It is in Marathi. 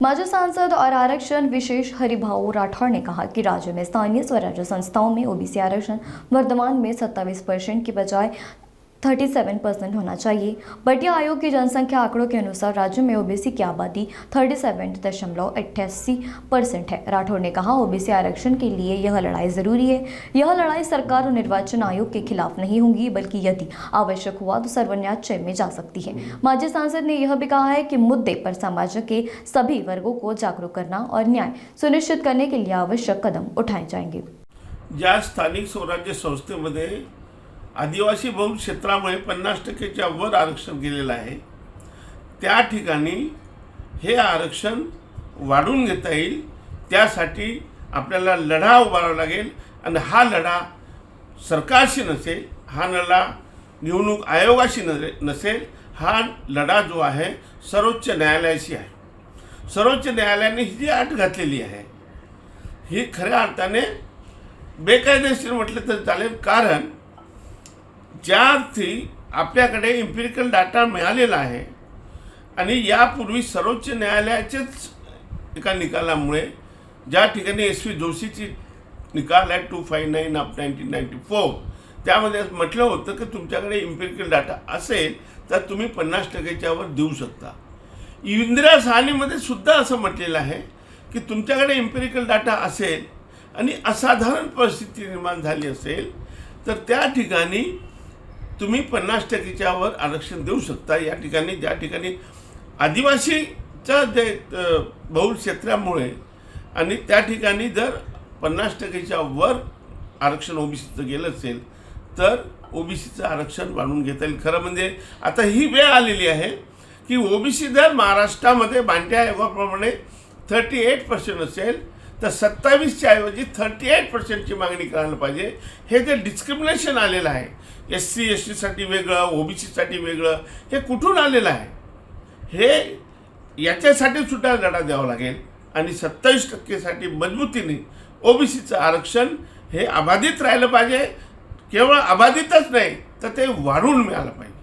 माजी सांसद और आरक्षण विशेष हरिभाऊ राठौड़ ने कहा कि राज्य में स्थानीय स्वराज्य संस्थाओं में ओबीसी आरक्षण वर्तमान में 27% की बजाय 37% होना चाहिए। बटिया आयोग की जनसंख्या आंकड़ों के अनुसार राज्य में ओबीसी की आबादी 37.88% है। राठौड़ ने कहा, ओबीसी आरक्षण के लिए यह लड़ाई जरूरी है। यह लड़ाई सरकार और निर्वाचन आयोग के खिलाफ नहीं होगी, बल्कि यदि आवश्यक हुआ तो सर्वोच्च में जा सकती है। माजी सांसद ने यह भी कहा है कि मुद्दे पर समाज के सभी वर्गों को जागरूक करना और न्याय सुनिश्चित करने के लिए आवश्यक कदम उठाए जाएंगे। ज्या स्थानिक स्वराज्य संस्थेमध्ये आदिवासी बहुल क्षेत्रामुळे 50%च्या वर आरक्षण गेलेलं आहे, त्या ठिकाणी हे आरक्षण वाढवून घेता येईल। त्यासाठी आपल्याला लढा उभारावा लागेल आणि हा लढा सरकारशी नसेल, हा लढा निवडणूक आयोगाशी नसेल, हा लढा जो आहे सर्वोच्च न्यायालयाशी आहे। सर्वोच्च न्यायालयाने ही जी अट घातलेली आहे ही खऱ्या अर्थाने बेकायदेशीर म्हटलं तर चालेल, कारण ज्या अर्थी आपल्याकडे एम्पिरिकल डाटा मिळालेला आहे आणि यापूर्वी सर्वोच्च न्यायालयाचेच एका निकालामुळे ज्या ठिकाणी एस.व्ही. जोशीची निकाल आहे 259 ऑफ 1994 त्यामध्ये म्हटलं होतं की तुमच्याकडे एम्पिरिकल डाटा असेल तर तुम्ही 50%च्या वर देऊ शकता। इंदिरा साहनीमध्ये सुद्धा असं म्हटलेलं आहे की तुमच्याकडे एम्पिरिकल डाटा असेल आणि असाधारण परिस्थिती निर्माण झाली असेल तर त्या ठिकाणी तुम्ही 50%च्या वर आरक्षण देऊ शकता। या ठिकाणी ज्या ठिकाणी आदिवासीच्या जे बहुल क्षेत्रामुळे आणि त्या ठिकाणी जर 50%च्या वर आरक्षण ओबीसीचं गेलं असेल तर ओबीसीचं आरक्षण वाढवून घेता येईल। खरं म्हणजे आता ही वेळ आलेली आहे की ओबीसी जर महाराष्ट्रामध्ये बांट्या आयोगाप्रमाणे 38% असेल तर 27च्या ऐवजी 38%ची मागणी करायला पाहिजे। हे जे डिस्क्रिमिनेशन आलेलं आहे एससी एसटीसाठी वेगळं, ओबीसीसाठी वेगळं, हे कुठून आलेलं आहे? हे याच्यासाठी सुद्धा लढा द्यावा लागेल आणि 27%साठी मजबूतीने ओबीसीचं आरक्षण हे अबाधित राहिलं पाहिजे। केवळ अबाधितच नाही तर ते वाढवून मिळालं पाहिजे।